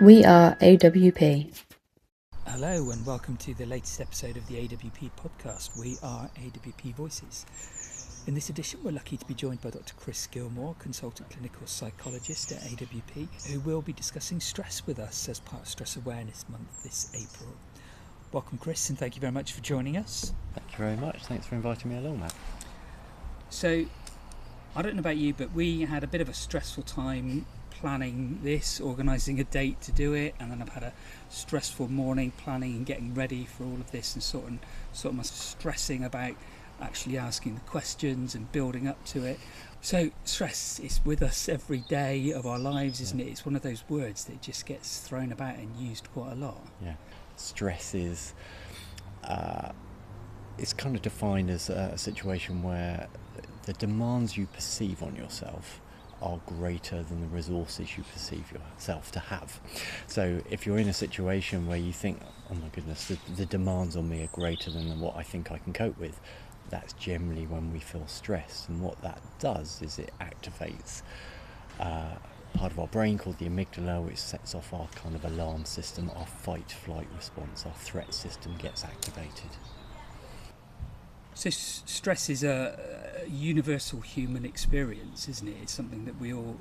We are AWP. Hello and welcome to the latest episode of the AWP podcast. We are AWP Voices. In this edition, we're lucky to be joined by Dr. Gillmore, Consultant Clinical Psychologist at AWP, who will be discussing stress with us as part of Stress Awareness Month this April. Welcome, Chris, and thank you very much for joining us. Thank you very much. Thanks for inviting me along, Matt. So, I don't know about you, but we had a bit of a stressful time planning this, organising a date to do it, and then I've had a stressful morning planning and getting ready for all of this and sort of stressing about actually asking the questions and building up to it. So stress is with us every day of our lives, isn't it? It's one of those words that just gets thrown about and used quite a lot. Yeah, stress is it's kind of defined as a situation where the demands you perceive on yourself are greater than the resources you perceive yourself to have. So if you're in a situation where you think, oh my goodness, the demands on me are greater than what I think I can cope with, that's generally when we feel stressed. And what that does is it activates part of our brain called the amygdala, which sets off our kind of alarm system, our fight-flight response, our threat system gets activated. So stress is a universal human experience, isn't it? It's something that we all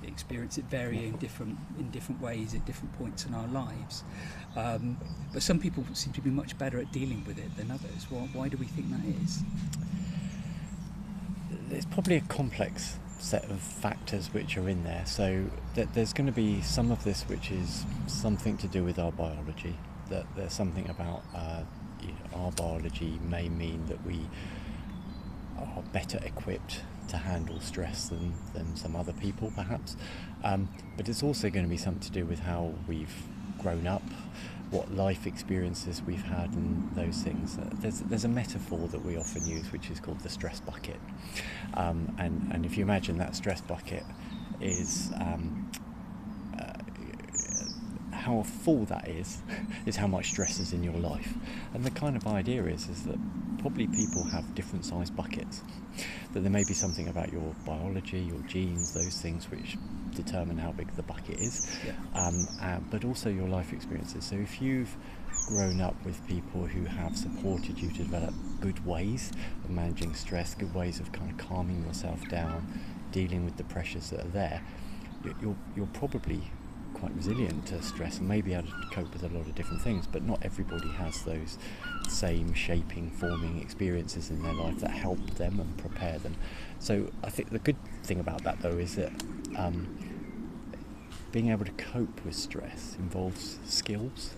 experience at varying different ways at different points in our lives. But some people seem to be much better at dealing with it than others. Why do we think that is? There's probably a complex set of factors which are in there. So there's going to be some of this which is something to do with our biology. That there's something about our biology may mean that we are better equipped to handle stress than some other people perhaps, but it's also going to be something to do with how we've grown up, what life experiences we've had, and those things. There's a metaphor that we often use which is called the stress bucket, and if you imagine that stress bucket is how full that is how much stress is in your life. And the kind of idea is that probably people have different sized buckets, that there may be something about your biology, your genes, those things which determine how big the bucket is, but also your life experiences. So if you've grown up with people who have supported you to develop good ways of managing stress, good ways of kind of calming yourself down, dealing with the pressures that are there, you're probably quite resilient to stress and maybe able to cope with a lot of different things. But not everybody has those same shaping, forming experiences in their life that help them and prepare them. So I think the good thing about that though is that being able to cope with stress involves skills.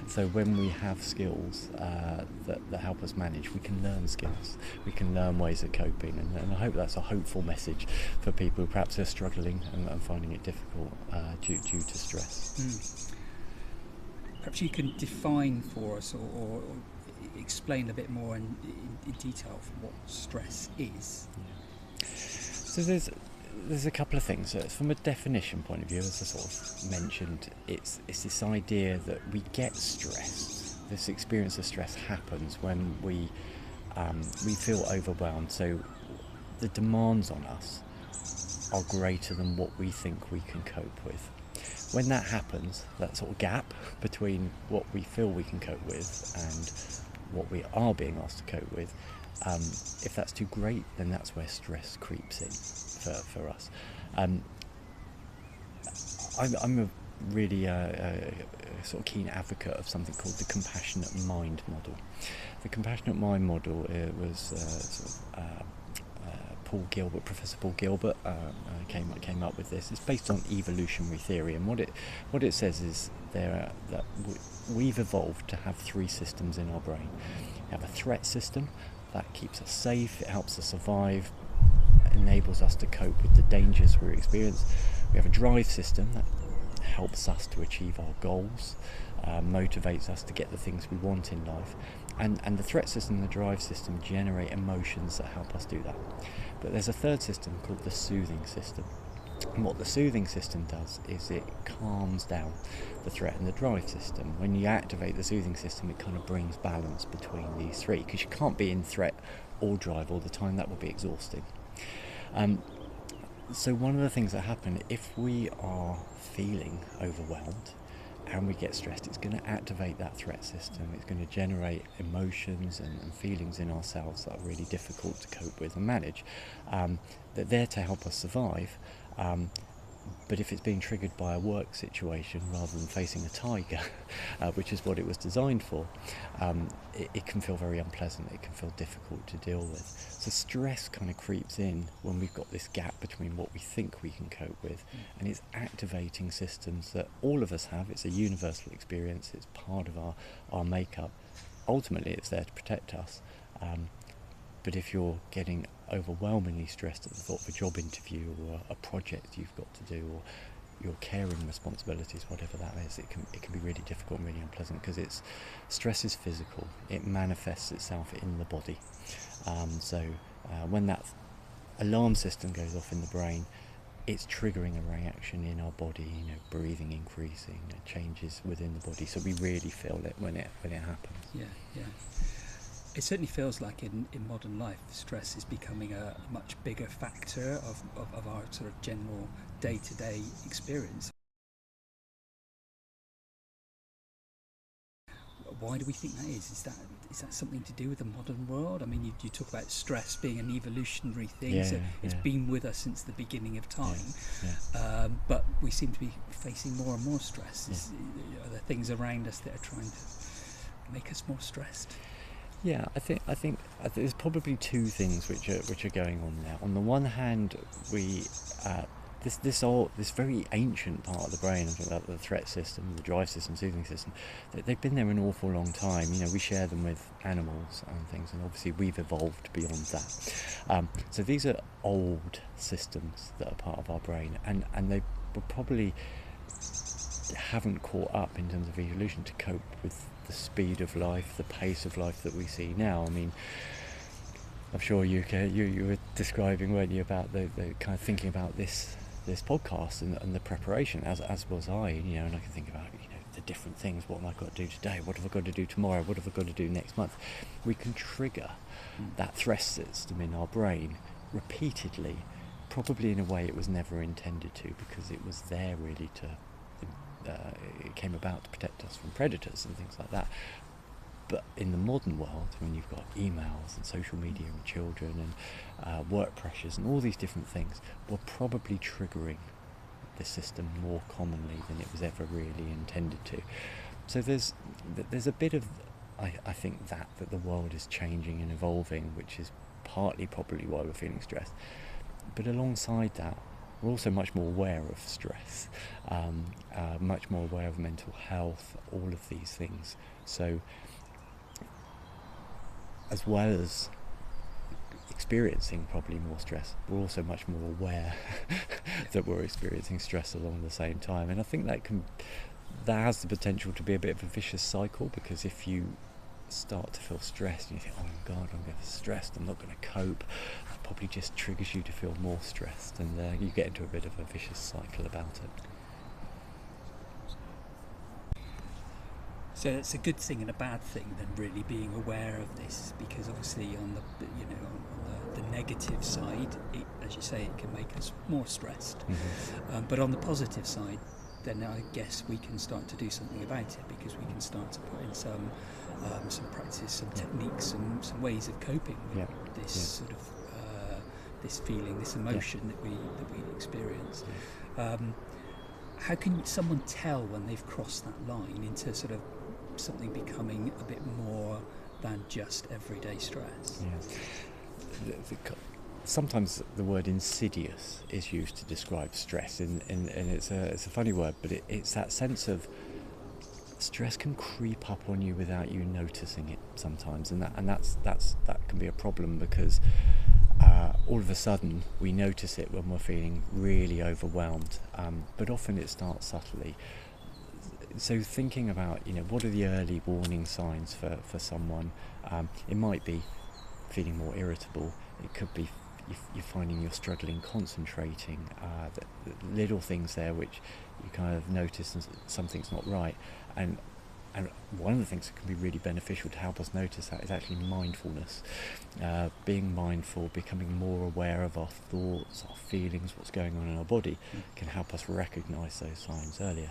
So when we have skills that help us manage, we can learn skills, we can learn ways of coping, and I hope that's a hopeful message for people who perhaps are struggling and finding it difficult due to stress. Perhaps you can define for us or explain a bit more in detail what stress is. Yeah. So there's a couple of things. So from a definition point of view, as I sort of mentioned, it's this idea that we get stressed. This experience of stress happens when we feel overwhelmed. So the demands on us are greater than what we think we can cope with. When that happens, that sort of gap between what we feel we can cope with and what we are being asked to cope with, if that's too great, then that's where stress creeps in for us. I'm a really sort of keen advocate of something called the compassionate mind model. The compassionate mind model was Professor Paul Gilbert came up with this. It's based on evolutionary theory, and what it says is that we've evolved to have three systems in our brain. We have a threat system that keeps us safe, it helps us survive, enables us to cope with the dangers we experience. We have a drive system that helps us to achieve our goals, motivates us to get the things we want in life, and the threat system and the drive system generate emotions that help us do that. But there's a third system called the soothing system, and what the soothing system does is it calms down the threat and the drive system. When you activate the soothing system, it kind of brings balance between these three, because you can't be in threat or drive all the time. That would be exhausting. So one of the things that happen if we are feeling overwhelmed, and we get stressed, it's going to activate that threat system. It's going to generate emotions and feelings in ourselves that are really difficult to cope with and manage. They're there to help us survive, but if it's being triggered by a work situation rather than facing a tiger, which is what it was designed for, it can feel very unpleasant. It can feel difficult to deal with. So stress kind of creeps in when we've got this gap between what we think we can cope with, and it's activating systems that all of us have. It's a universal experience. It's part of our makeup. Ultimately, it's there to protect us. But if you're getting overwhelmingly stressed at the thought of a job interview or a project you've got to do, or your caring responsibilities, whatever that is, it can be really difficult and really unpleasant, because stress is physical. It manifests itself in the body. So when that alarm system goes off in the brain, it's triggering a reaction in our body, breathing increasing, changes within the body. So we really feel it when it happens. Yeah. It certainly feels like in modern life, stress is becoming a much bigger factor of our sort of general day-to-day experience. Why do we think that is? Is that something to do with the modern world? I mean, you talk about stress being an evolutionary thing, so it's been with us since the beginning of time. But we seem to be facing more and more stress. Are there things around us that are trying to make us more stressed? Yeah, I think there's probably two things which are going on there. On the one hand, we this very ancient part of the brain, the threat system, the drive system, soothing system, they've been there an awful long time. We share them with animals and things, and obviously we've evolved beyond that. So these are old systems that are part of our brain, and they were probably haven't caught up in terms of evolution to cope with the speed of life, the pace of life that we see now. I mean, I'm sure you were describing, weren't you, about the kind of thinking about this podcast and the preparation, as was I, and I can think about the different things. What have I got to do today? What have I got to do tomorrow? What have I got to do next month? We can trigger that threat system in our brain repeatedly, probably in a way it was never intended to, because it was there really it came about to protect us from predators and things like that. But in the modern world, when you've got emails and social media and children and work pressures and all these different things, we're probably triggering the system more commonly than it was ever really intended to. So there's a bit of, I think, that the world is changing and evolving, which is partly probably why we're feeling stressed. But alongside that, we're also much more aware of stress, much more aware of mental health, all of these things. So as well as experiencing probably more stress, we're also much more aware that we're experiencing stress along the same time. And I think that has the potential to be a bit of a vicious cycle, because if you start to feel stressed and you think, oh my god, I'm going to be stressed, I'm not going to cope, that probably just triggers you to feel more stressed, and you get into a bit of a vicious cycle about it. So it's a good thing and a bad thing then, really, being aware of this, because obviously on the negative side, as you say, it can make us more stressed. But on the positive side, then I guess we can start to do something about it, because we can start to put in some practices, some techniques, some ways of coping with this sort of this feeling, this emotion that we experience. How can someone tell when they've crossed that line into sort of something becoming a bit more than just everyday stress? Sometimes the word insidious is used to describe stress, and it's a funny word, but it's that sense of stress can creep up on you without you noticing it sometimes, and that can be a problem, because all of a sudden we notice it when we're feeling really overwhelmed, but often it starts subtly. So thinking about what are the early warning signs for someone, it might be feeling more irritable, it could be you're finding you're struggling concentrating, the little things there which you kind of notice and something's not right. And one of the things that can be really beneficial to help us notice that is actually mindfulness. Being mindful, becoming more aware of our thoughts, our feelings, what's going on in our body, can help us recognise those signs earlier.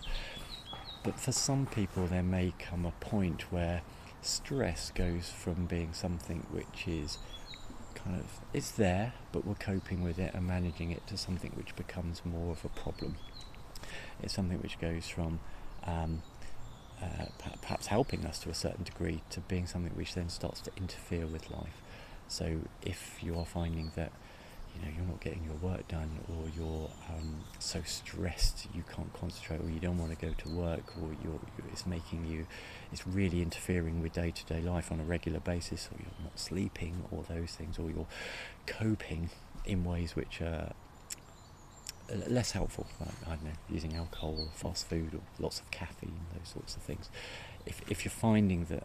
But for some people there may come a point where stress goes from being something which is kind of, it's there, but we're coping with it and managing it, to something which becomes more of a problem. It's something which goes from perhaps helping us to a certain degree to being something which then starts to interfere with life. So if you are finding that you're not getting your work done, or you're so stressed you can't concentrate, or you don't want to go to work, or it's really interfering with day-to-day life on a regular basis, or you're not sleeping, or those things, or you're coping in ways which are less helpful, like, I don't know, using alcohol or fast food or lots of caffeine, those sorts of things. If you're finding that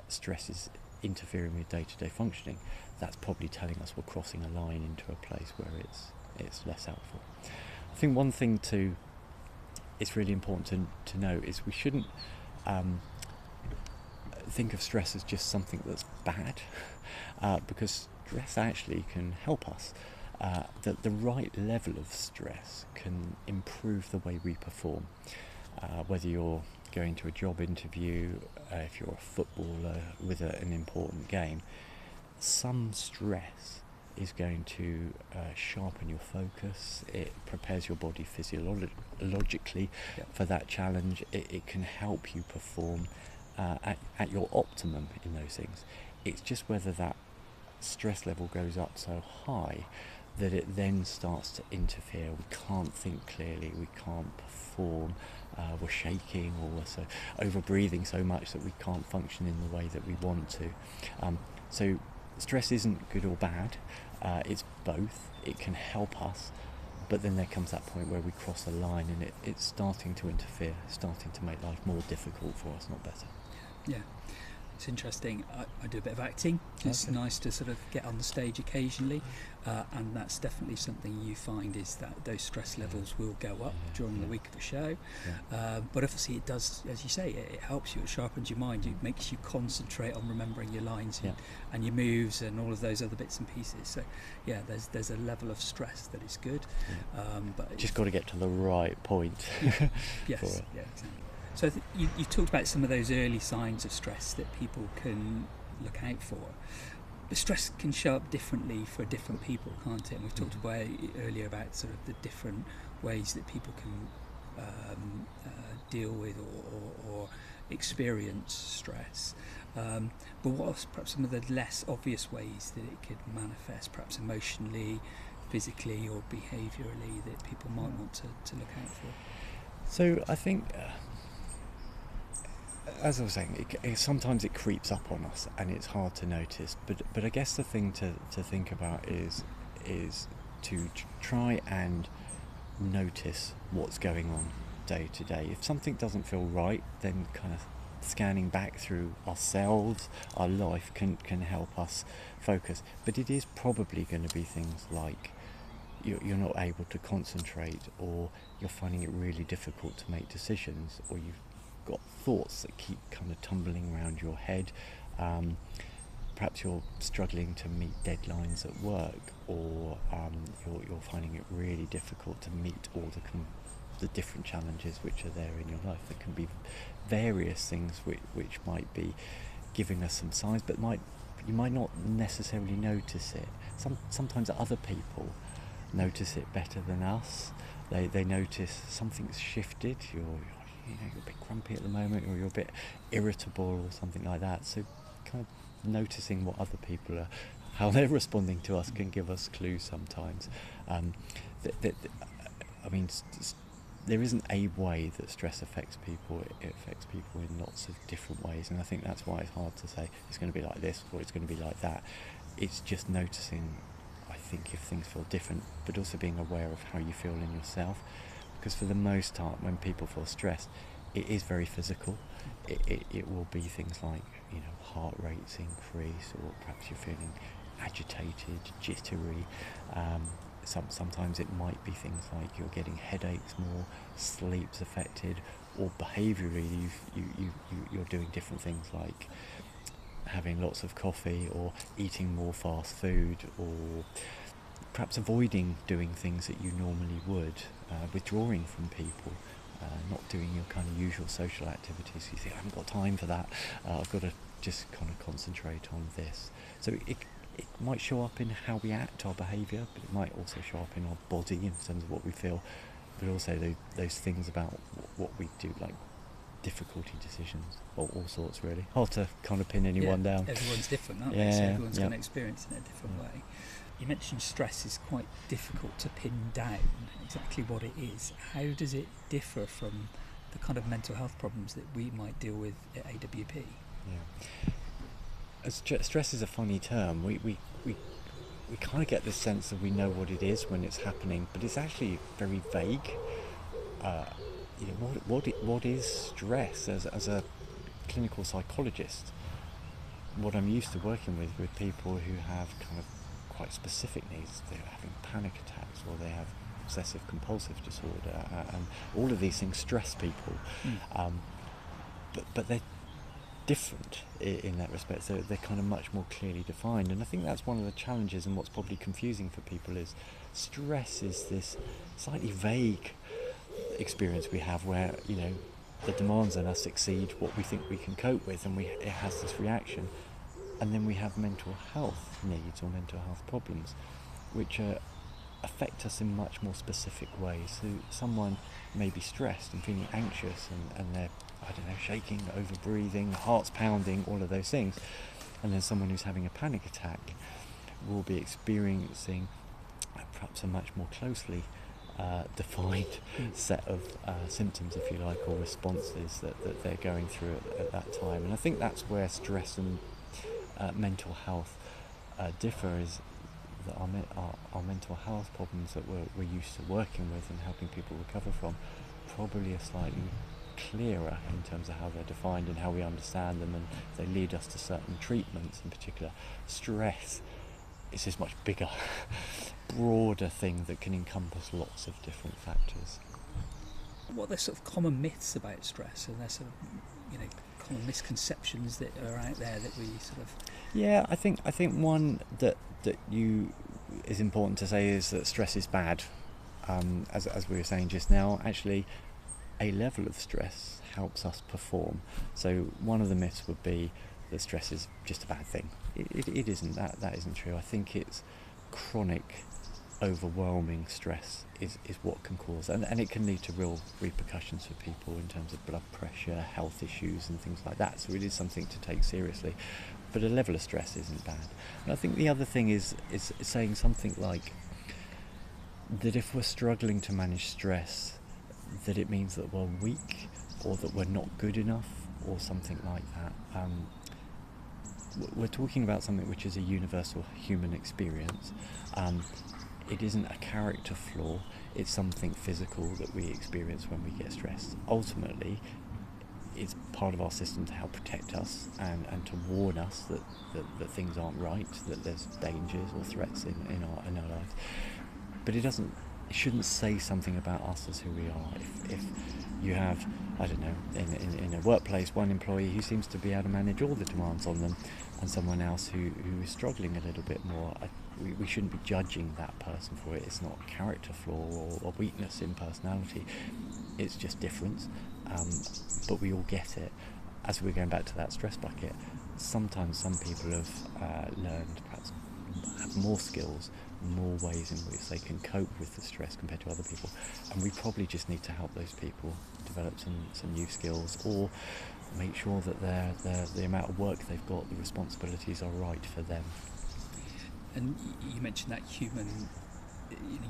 stress is interfering with day-to-day functioning, that's probably telling us we're crossing a line into a place where it's less helpful. I think one thing it's really important to know is we shouldn't think of stress as just something that's bad, because stress actually can help us. That the right level of stress can improve the way we perform. Whether you're going to a job interview, if you're a footballer with an important game, some stress is going to sharpen your focus. It prepares your body physiologically for that challenge. It can help you perform at your optimum in those things. It's just whether that stress level goes up so high that it then starts to interfere. We can't think clearly, we can't perform, we're shaking, or we're so over-breathing so much that we can't function in the way that we want to. So stress isn't good or bad, it's both. It can help us, but then there comes that point where we cross a line and it's starting to interfere, starting to make life more difficult for us, not better. Yeah. It's interesting. I do a bit of acting. It's nice to sort of get on the stage occasionally, and that's definitely something you find is that those stress levels will go up during the week of a show. But obviously it does, as you say, it helps you, it sharpens your mind, it makes you concentrate on remembering your lines and your moves and all of those other bits and pieces. So there's a level of stress that is good, but just got to get to the right point. Yes, exactly. So you talked about some of those early signs of stress that people can look out for. But stress can show up differently for different people, can't it? And we've talked about earlier about sort of the different ways that people can deal with or experience stress. But what are perhaps some of the less obvious ways that it could manifest, perhaps emotionally, physically or behaviourally, that people might want to look out for? So I think, as I was saying, sometimes it creeps up on us and it's hard to notice. But I guess the thing to think about is to try and notice what's going on day to day. If something doesn't feel right, then kind of scanning back through ourselves, our life can help us focus. But it is probably going to be things like you're not able to concentrate, or you're finding it really difficult to make decisions, or you've got thoughts that keep kind of tumbling around your head. Perhaps you're struggling to meet deadlines at work, or you're finding it really difficult to meet all the different challenges which are there in your life. There can be various things which might be giving us some signs, but you might not necessarily notice it. Sometimes other people notice it better than us. They notice something's shifted. You're a bit grumpy at the moment, or you're a bit irritable or something like that. So kind of noticing what other people are, how they're responding to us, can give us clues sometimes. There isn't a way that stress affects people. It affects people in lots of different ways, and I think that's why it's hard to say it's going to be like this or it's going to be like that. It's just noticing, I think, if things feel different, but also being aware of how you feel in yourself. Because for the most part, when people feel stressed, it is very physical. It will be things like, heart rates increase, or perhaps you're feeling agitated, jittery. Sometimes it might be things like you're getting headaches more, sleep's affected, or behaviourally you're doing different things like having lots of coffee, or eating more fast food, or perhaps avoiding doing things that you normally would, withdrawing from people. not doing your kind of usual social activities. You think, I haven't got time for that. I've got to just kind of concentrate on this. So it might show up in how we act, our behaviour, but it might also show up in our body in terms of what we feel, but also those things about what we do, like difficulty decisions, or all sorts really. Hard to kind of pin anyone down. Everyone's different, aren't they? So everyone's going to experience it in a different way. You mentioned stress is quite difficult to pin down exactly what it is. How does it differ from the kind of mental health problems that we might deal with at AWP? Stress is a funny term. We kind of get this sense that we know what it is when it's happening, but it's actually very vague. What is stress? As a clinical psychologist, what I'm used to working with people who have kind of quite specific needs. They're having panic attacks, or they have obsessive compulsive disorder, and all of these things stress people. But they're different in that respect, so they're kind of much more clearly defined. And I think that's one of the challenges, and what's probably confusing for people is stress is this slightly vague experience we have, where the demands on us exceed what we think we can cope with, and it has this reaction. And then we have mental health needs or mental health problems, which affect us in much more specific ways. So someone may be stressed and feeling anxious, and they're, shaking, over-breathing, heart's pounding, all of those things. And then someone who's having a panic attack will be experiencing perhaps a much more closely defined set of symptoms, if you like, or responses that they're going through at that time. And I think that's where stress and mental health differ, is that our mental health problems that we're used to working with and helping people recover from probably are slightly clearer in terms of how they're defined and how we understand them, and they lead us to certain treatments. In particular, stress is this much bigger, broader thing that can encompass lots of different factors. What are the sort of common myths about stress, and there's sort of common misconceptions that are out there that we sort of... I think one that is important to say is that stress is bad. As we were saying just now, actually a level of stress helps us perform. So one of the myths would be that stress is just a bad thing. It isn't. That isn't true. I think it's chronic, overwhelming stress is what can cause, and it can lead to real repercussions for people in terms of blood pressure, health issues and things like that. So it is something to take seriously, but a level of stress isn't bad. And I think the other thing is saying something like that if we're struggling to manage stress, that it means that we're weak, or that we're not good enough, or something like that. We're talking about something which is a universal human experience. It isn't a character flaw, it's something physical that we experience when we get stressed. Ultimately, it's part of our system to help protect us and to warn us that things aren't right, that there's dangers or threats in our lives. But it shouldn't say something about us as who we are. If you have, in a workplace, one employee who seems to be able to manage all the demands on them, and someone else who is struggling a little bit more, we shouldn't be judging that person for it. It's not a character flaw or a weakness in personality. It's just difference, but we all get it. As we're going back to that stress bucket, sometimes some people have learned, perhaps have more skills, more ways in which they can cope with the stress compared to other people, and we probably just need to help those people develop some new skills, or make sure that the amount of work they've got, the responsibilities are right for them. And you mentioned that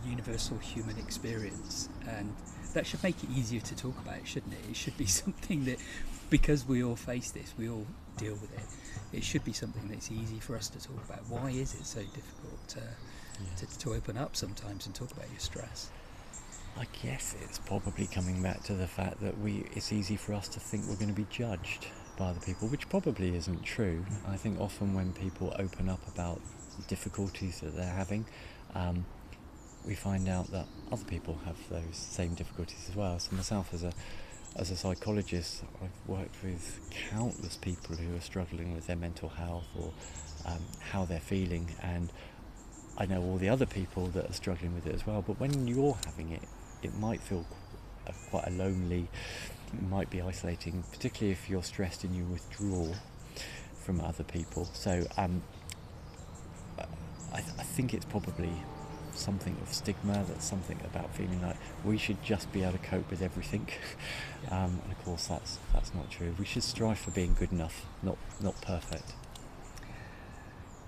universal human experience, and that should make it easier to talk about, shouldn't it? It should be something that, because we all face this, we all deal with it, it should be something that's easy for us to talk about. Why is it so difficult to open up sometimes and talk about your stress? I guess it's probably coming back to the fact that it's easy for us to think we're going to be judged by other people, which probably isn't true. I think often when people open up about difficulties that they're having, we find out that other people have those same difficulties as well. So myself, as a psychologist, I've worked with countless people who are struggling with their mental health or how they're feeling, and I know all the other people that are struggling with it as well. But when you're having it, it might feel quite a lonely, might be isolating, particularly if you're stressed and you withdraw from other people. So I think it's probably something of stigma, that's something about feeling like we should just be able to cope with everything. And of course that's not true. We should strive for being good enough, not perfect.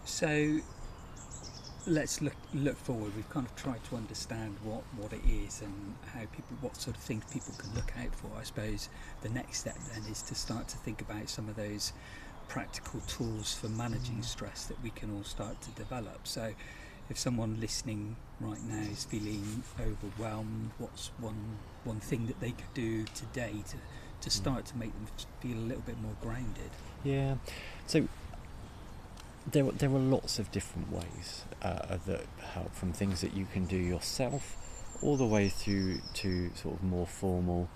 So let's look forward. We've kind of tried to understand what it is and how what sort of things people can look out for. I suppose the next step then is to start to think about some of those practical tools for managing stress that we can all start to develop. So if someone listening right now is feeling overwhelmed, what's one thing that they could do today to start to make them feel a little bit more grounded? Yeah, so there are lots of different ways that help, from things that you can do yourself all the way through to sort of more formal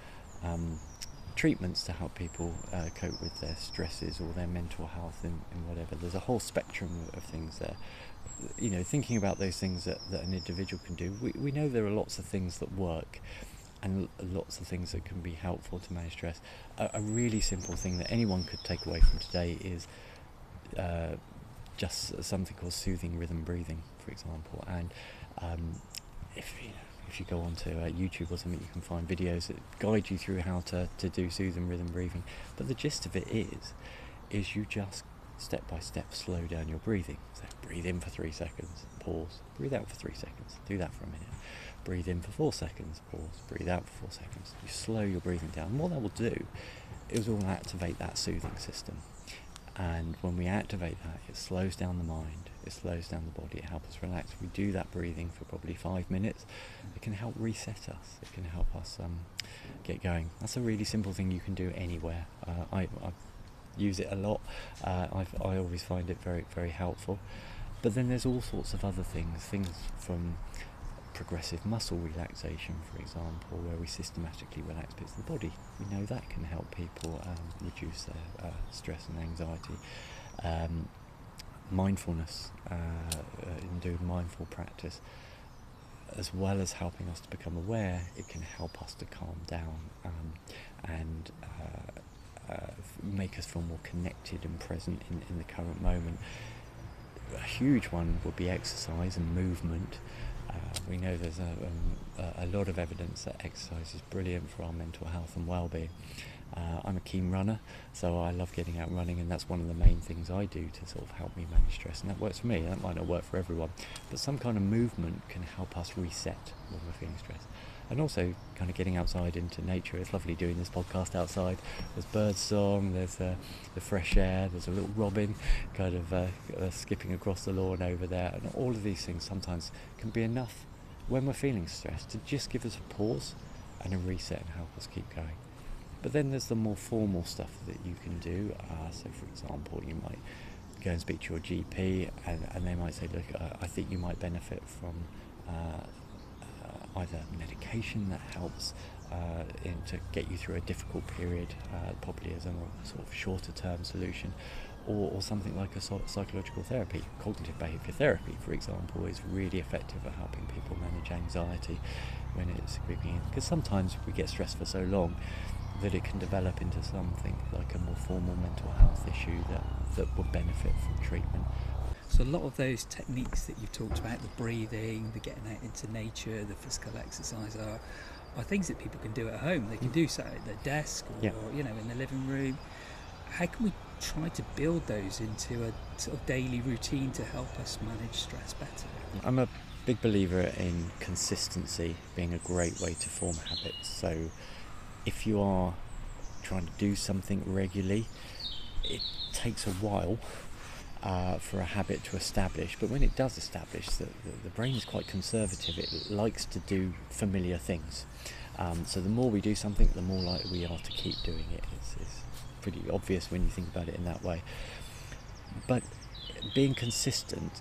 treatments to help people cope with their stresses or their mental health and whatever. There's a whole spectrum of things there. You know, thinking about those things that an individual can do, we know there are lots of things that work and lots of things that can be helpful to manage stress. A really simple thing that anyone could take away from today is just something called soothing rhythm breathing, for example. And if you go onto YouTube or something, you can find videos that guide you through how to do soothing rhythm breathing. But the gist of it is you just step by step slow down your breathing. So breathe in for 3 seconds, pause, breathe out for 3 seconds, do that for a minute. Breathe in for 4 seconds, pause, breathe out for 4 seconds. You slow your breathing down. And what that will do is it will activate that soothing system. And when we activate that, it slows down the mind, it slows down the body, it helps us relax. If we do that breathing for probably 5 minutes, it can help reset us, it can help us get going. That's a really simple thing you can do anywhere. I use it a lot. I always find it very, very helpful. But then there's all sorts of other things from progressive muscle relaxation, for example, where we systematically relax bits of the body. We know that can help people reduce their stress and anxiety. Mindfulness, in doing mindful practice, as well as helping us to become aware, it can help us to calm down and make us feel more connected and present in the current moment. A huge one would be exercise and movement. We know there's a lot of evidence that exercise is brilliant for our mental health and well-being. I'm a keen runner, so I love getting out running, and that's one of the main things I do to sort of help me manage stress, and that works for me. That might not work for everyone, but some kind of movement can help us reset when we're feeling stressed. And also kind of getting outside into nature. It's lovely doing this podcast outside. There's bird song, there's the fresh air, there's a little robin kind of skipping across the lawn over there, and all of these things sometimes can be enough when we're feeling stressed to just give us a pause and a reset and help us keep going. But then there's the more formal stuff that you can do. So for example, you might go and speak to your GP and they might say, look, I think you might benefit from either medication that helps to get you through a difficult period, probably as a more sort of shorter term solution, or something like a psychological therapy. Cognitive behaviour therapy, for example, is really effective at helping people manage anxiety when it's creeping in, because sometimes we get stressed for so long that it can develop into something like a more formal mental health issue that would benefit from treatment. So a lot of those techniques that you've talked about, the breathing, the getting out into nature, the physical exercise, are things that people can do at home. They can do so at their desk or in the living room. How can we try to build those into a sort of daily routine to help us manage stress better? I'm a big believer in consistency being a great way to form habits. So if you are trying to do something regularly, it takes a while for a habit to establish, but when it does establish, the brain is quite conservative. It likes to do familiar things. So the more we do something, the more likely we are to keep doing it. It's pretty obvious when you think about it in that way. But being consistent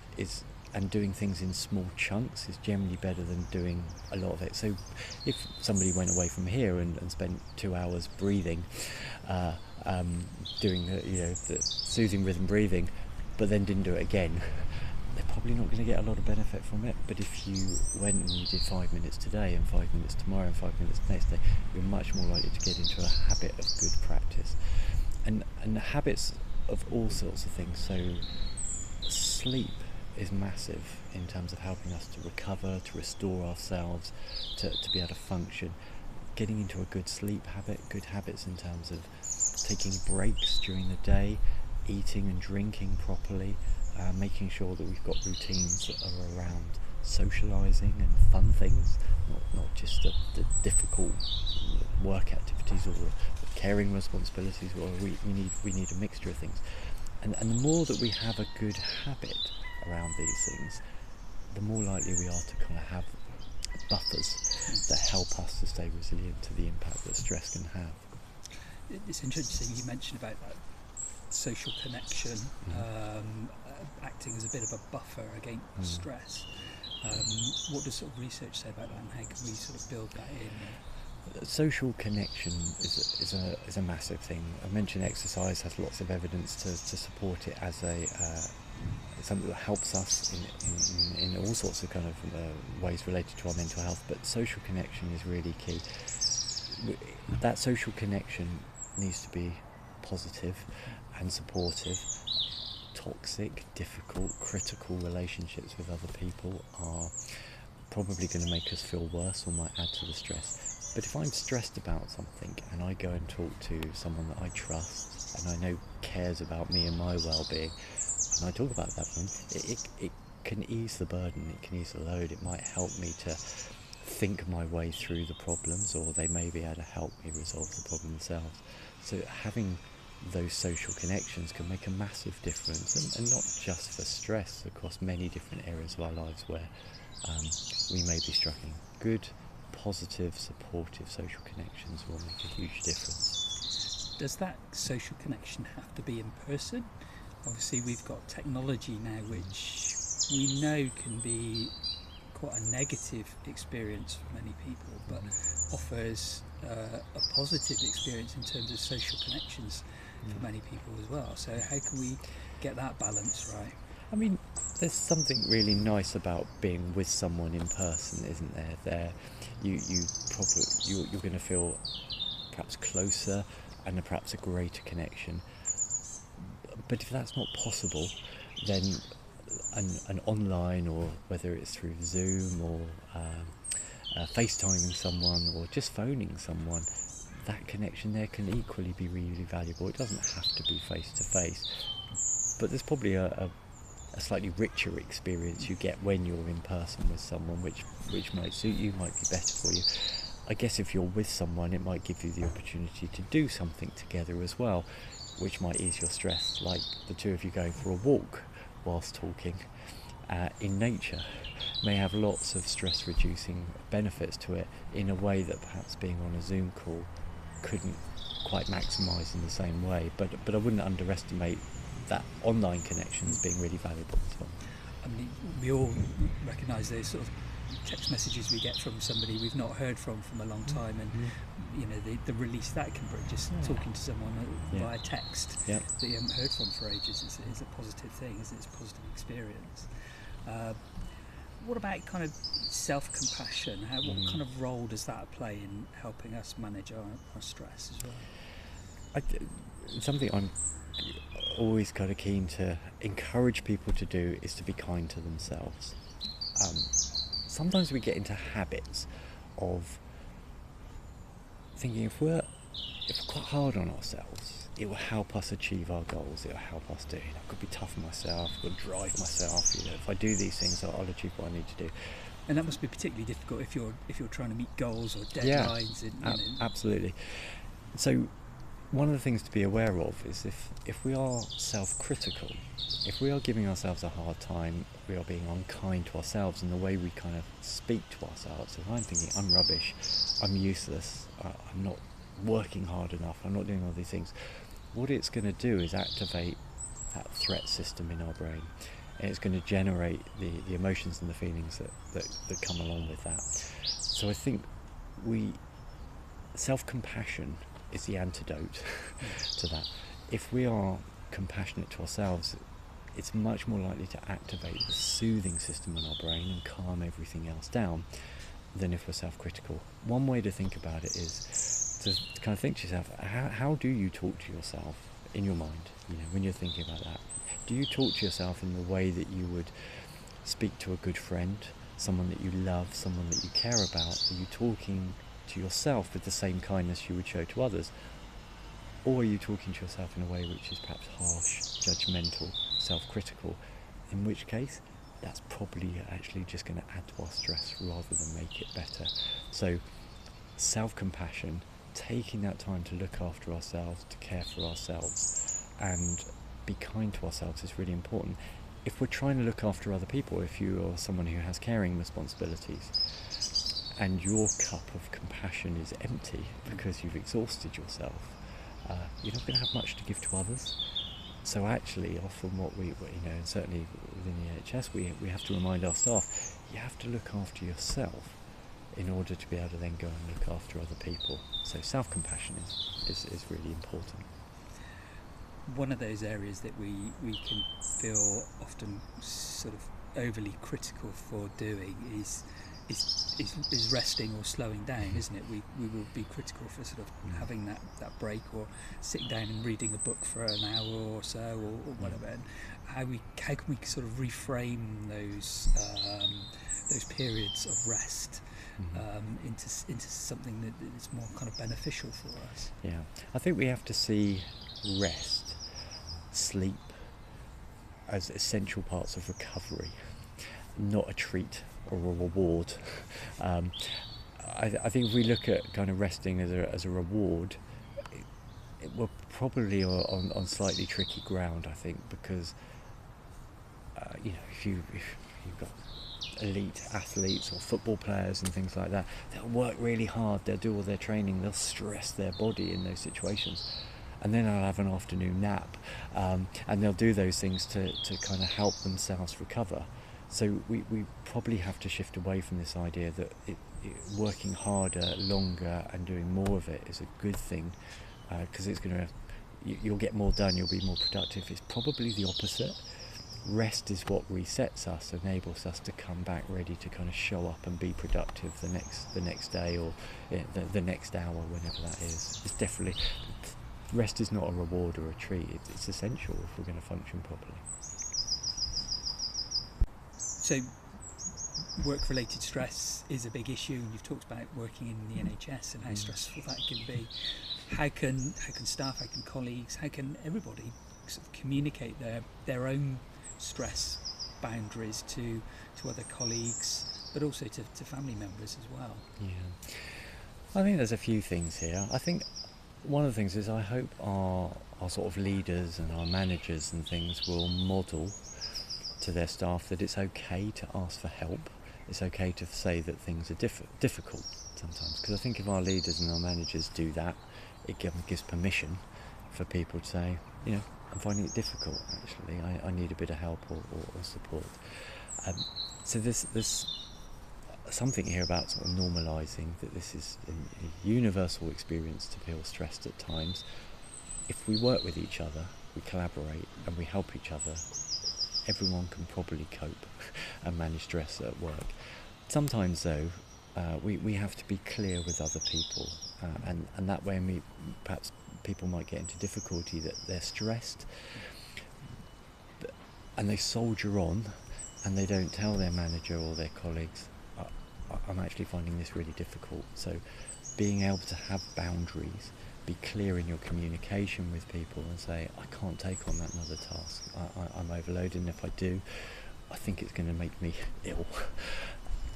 and doing things in small chunks is generally better than doing a lot of it. So if somebody went away from here and spent 2 hours breathing, doing the soothing rhythm breathing, but then didn't do it again, they're probably not going to get a lot of benefit from it. But if you went and you did 5 minutes today and 5 minutes tomorrow and 5 minutes the next day, you're much more likely to get into a habit of good practice. And habits of all sorts of things. So sleep is massive in terms of helping us to recover, to restore ourselves, to be able to function. Getting into a good sleep habit, good habits in terms of taking breaks during the day, eating and drinking properly, making sure that we've got routines that are around socialising and fun things, not just the difficult work activities or the caring responsibilities. Well, we need a mixture of things, and the more that we have a good habit around these things, the more likely we are to kind of have buffers that help us to stay resilient to the impact that stress can have. It's interesting you mentioned about that social connection, acting as a bit of a buffer against stress. What does sort of research say about that, and how can we sort of build that in? Social connection is a massive thing. I mentioned exercise has lots of evidence to support it as something that helps us in all sorts of kind of ways related to our mental health, but social connection is really key. That social connection needs to be positive and supportive. Toxic, difficult, critical relationships with other people are probably going to make us feel worse or might add to the stress. But if I'm stressed about something and I go and talk to someone that I trust and I know cares about me and my well-being, and I talk about that with them, it can ease the burden, it can ease the load, it might help me to think my way through the problems, or they may be able to help me resolve the problem themselves. So having those social connections can make a massive difference, and not just for stress, across many different areas of our lives where we may be struggling. Good, positive, supportive social connections will make a huge difference. Does that social connection have to be in person? Obviously we've got technology now which we know can be quite a negative experience for many people, but offers a positive experience in terms of social connections for many people as well. So how can we get that balance right? I mean, there's something really nice about being with someone in person, isn't there? You're going to feel perhaps closer and perhaps a greater connection. But if that's not possible, then an online, or whether it's through Zoom or FaceTiming someone or just phoning someone, that connection there can equally be really valuable. It doesn't have to be face to face, but there's probably a slightly richer experience you get when you're in person with someone, which might suit you, might be better for you. I guess if you're with someone, it might give you the opportunity to do something together as well, which might ease your stress, like the two of you going for a walk whilst talking in nature may have lots of stress reducing benefits to it in a way that perhaps being on a Zoom call couldn't quite maximise in the same way. But I wouldn't underestimate that online connection as being really valuable as well. I mean, we all recognise those sort of text messages we get from somebody we've not heard from a long time, and you know the release that can bring, just talking to someone via text that you haven't heard from for ages is a positive thing, isn't it? It's a positive experience. What about kind of self-compassion? What kind of role does that play in helping us manage our stress as well? Something I'm always kind of keen to encourage people to do is to be kind to themselves. Sometimes we get into habits of thinking if we're quite hard on ourselves, it will help us achieve our goals. It will help us do. I've got to be tough on myself. I've got to drive myself. If I do these things, I'll achieve what I need to do. And that must be particularly difficult if you're trying to meet goals or deadlines. Absolutely. So one of the things to be aware of is if we are self-critical, if we are giving ourselves a hard time, we are being unkind to ourselves in the way we kind of speak to ourselves. If I'm thinking I'm rubbish, I'm useless, I'm not working hard enough, I'm not doing all these things, what it's going to do is activate that threat system in our brain, and it's going to generate the emotions and the feelings that come along with that. So I think self-compassion is the antidote to that. If we are compassionate to ourselves, it's much more likely to activate the soothing system in our brain and calm everything else down than if we're self-critical. One way to think about it is to kind of think to yourself, how do you talk to yourself in your mind, when you're thinking about that? Do you talk to yourself in the way that you would speak to a good friend, someone that you love, someone that you care about? Are you talking to yourself with the same kindness you would show to others? Or are you talking to yourself in a way which is perhaps harsh, judgmental, self-critical? In which case, that's probably actually just going to add to our stress rather than make it better. So, self-compassion, taking that time to look after ourselves, to care for ourselves, and be kind to ourselves is really important. If we're trying to look after other people, if you are someone who has caring responsibilities, and your cup of compassion is empty because you've exhausted yourself, you're not going to have much to give to others. So actually, often what we and certainly within the NHS, we have to remind our staff, you have to look after yourself in order to be able to then go and look after other people. So self-compassion is really important. One of those areas that we can feel often sort of overly critical for doing is resting or slowing down, isn't it? We will be critical for sort of having that break, or sitting down and reading a book for an hour or so, or whatever. And how can we sort of reframe those periods of rest into something that is more kind of beneficial for us? Yeah, I think we have to see rest, sleep, as essential parts of recovery, not a treat or a reward. I think if we look at kind of resting as a reward, we're probably on slightly tricky ground, I think, because if you've got elite athletes or football players and things like that, they'll work really hard, they'll do all their training, they'll stress their body in those situations, and then they'll have an afternoon nap, and they'll do those things to kind of help themselves recover. So we probably have to shift away from this idea that working harder, longer, and doing more of it is a good thing, because you'll get more done, you'll be more productive. It's probably the opposite. Rest is what resets us, enables us to come back ready to kind of show up and be productive the next day, or the next hour, whenever that is. It's definitely, rest is not a reward or a treat. It's essential if we're going to function properly. So work-related stress is a big issue, and you've talked about working in the NHS and how stressful that can be. How can staff, how can colleagues, how can everybody sort of communicate their own stress boundaries to other colleagues, but also to family members as well? Yeah, I think there's a few things here. I think one of the things is, I hope our sort of leaders and our managers and things will model to their staff that it's okay to ask for help. It's okay to say that things are difficult sometimes, because I think if our leaders and our managers do that, it gives permission for people to say, I'm finding it difficult, actually, I need a bit of help or support. So there's something here about sort of normalising that this is a universal experience to feel stressed at times. If we work with each other, we collaborate and we help each other, everyone can probably cope and manage stress at work. Sometimes though, we have to be clear with other people, and that way perhaps people might get into difficulty that they're stressed and they soldier on and they don't tell their manager or their colleagues, I'm actually finding this really difficult. So being able to have boundaries, be clear in your communication with people and say, I can't take on that another task, I'm overloaded, and if I do, I think it's going to make me ill.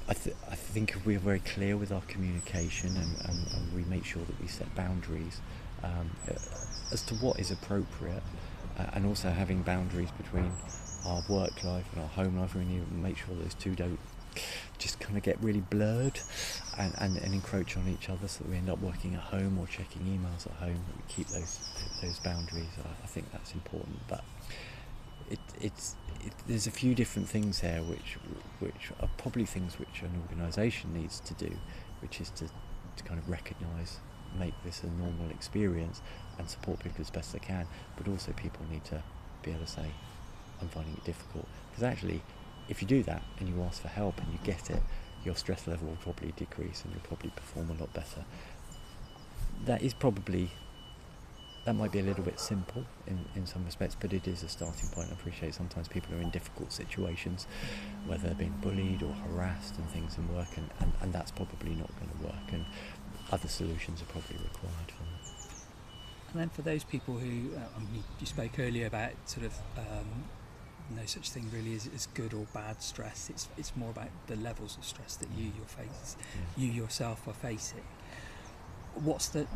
I think if we're very clear with our communication and we make sure that we set boundaries as to what is appropriate, and also having boundaries between our work life and our home life, we need to make sure those two don't just kind of get really blurred and encroach on each other, so that we end up working at home or checking emails at home, that we keep those boundaries. I think that's important, but there's a few different things there which are probably things which an organisation needs to do, which is to kind of recognise, make this a normal experience and support people as best they can, but also people need to be able to say, I'm finding it difficult. Because actually, if you do that and you ask for help and you get it, your stress level will probably decrease and you'll probably perform a lot better. That might be a little bit simple in some respects, but it is a starting point. I appreciate sometimes people are in difficult situations, whether they're being bullied or harassed and things in work, and that's probably not going to work, and other solutions are probably required for that. And then for those people who, you spoke earlier about sort of no such thing really as good or bad stress. It's more about the levels of stress that you yourself are facing. What's the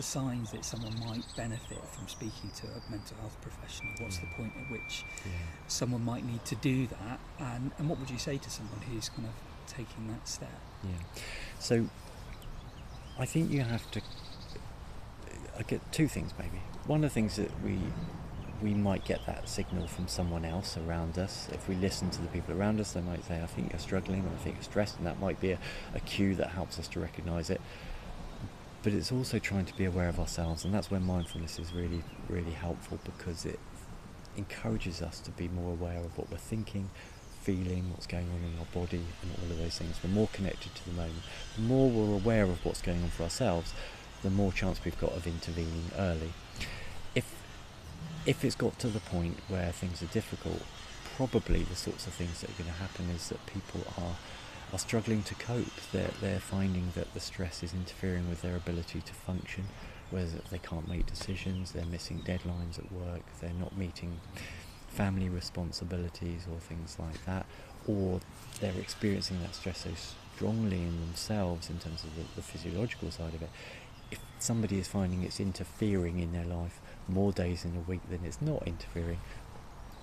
signs that someone might benefit from speaking to a mental health professional? What's the point at which someone might need to do that? And what would you say to someone who's kind of taking that step? Yeah. So I think you have to get two things maybe. One of the things that we might get that signal from someone else around us. If we listen to the people around us, they might say, I think you're struggling, or I think you're stressed, and that might be a cue that helps us to recognise it. But it's also trying to be aware of ourselves, and that's where mindfulness is really, really helpful, because it encourages us to be more aware of what we're thinking, feeling, what's going on in our body, and all of those things. We're more connected to the moment. The more we're aware of what's going on for ourselves, the more chance we've got of intervening early. If it's got to the point where things are difficult, probably the sorts of things that are going to happen is that people are struggling to cope. They're finding that the stress is interfering with their ability to function, whether they can't make decisions, they're missing deadlines at work, they're not meeting family responsibilities or things like that, or they're experiencing that stress so strongly in themselves in terms of the physiological side of it. If somebody is finding it's interfering in their life more days in a week than it's not interfering,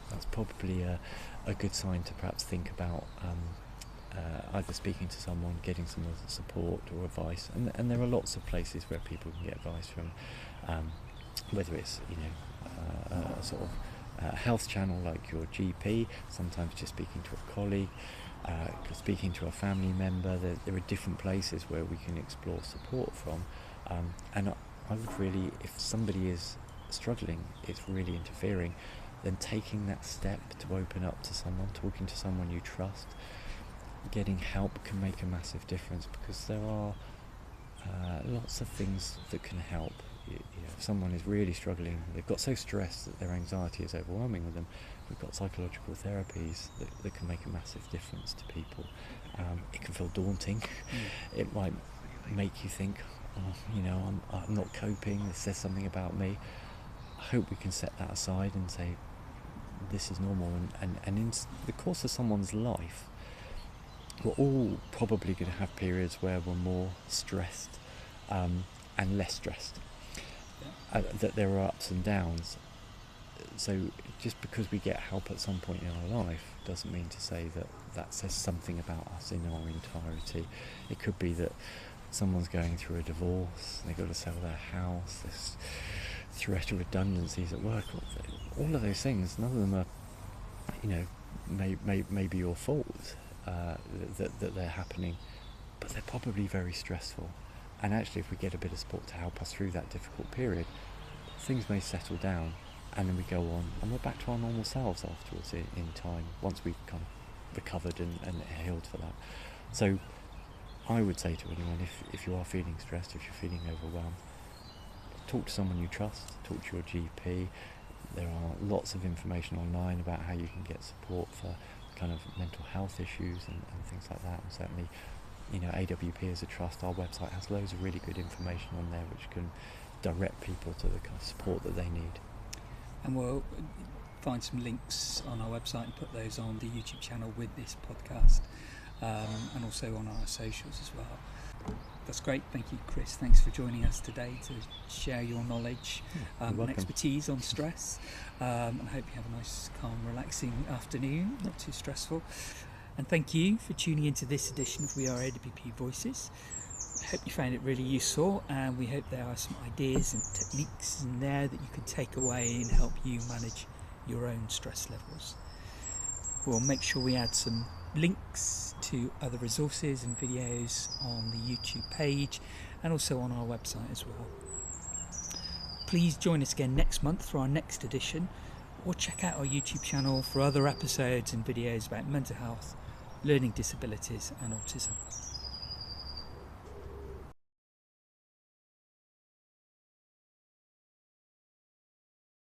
that's probably a good sign to perhaps think about either speaking to someone, getting some support or advice, and there are lots of places where people can get advice from, whether it's a sort of health channel like your GP, sometimes just speaking to a colleague, speaking to a family member. There are different places where we can explore support from, and I would really, if somebody is struggling, it's really interfering, then taking that step to open up to someone, talking to someone you trust, getting help can make a massive difference, because there are lots of things that can help. If someone is really struggling, they've got so stressed that their anxiety is overwhelming with them, we've got psychological therapies that can make a massive difference to people. It can feel daunting. It might make you think, I'm not coping, this says something about me. I hope we can set that aside and say, this is normal, and in the course of someone's life, we're all probably going to have periods where we're more stressed and less stressed. That there are ups and downs. So just because we get help at some point in our life doesn't mean to say that says something about us in our entirety. It could be that someone's going through a divorce, they've got to sell their house, there's threat of redundancies at work, all of those things. None of them are, may be your fault that they're happening, but they're probably very stressful. And actually, if we get a bit of support to help us through that difficult period, things may settle down, and then we go on and we're back to our normal selves afterwards in time, once we've kind of recovered and healed for that. So I would say to anyone, if you are feeling stressed, if you're feeling overwhelmed, talk to someone you trust, talk to your GP. There are lots of information online about how you can get support for kind of mental health issues and things like that. And certainly, AWP as a trust, our website has loads of really good information on there which can direct people to the kind of support that they need. And we'll find some links on our website and put those on the YouTube channel with this podcast, and also on our socials as well. That's great. Thank you, Chris. Thanks for joining us today to share your knowledge and expertise on stress. And I hope you have a nice, calm, relaxing afternoon, not too stressful. And thank you for tuning into this edition of We Are AWP Voices. I hope you found it really useful, and we hope there are some ideas and techniques in there that you can take away and help you manage your own stress levels. We'll make sure we add some links to other resources and videos on the YouTube page and also on our website as well. Please join us again next month for our next edition, or check out our YouTube channel for other episodes and videos about mental health, learning disabilities and autism.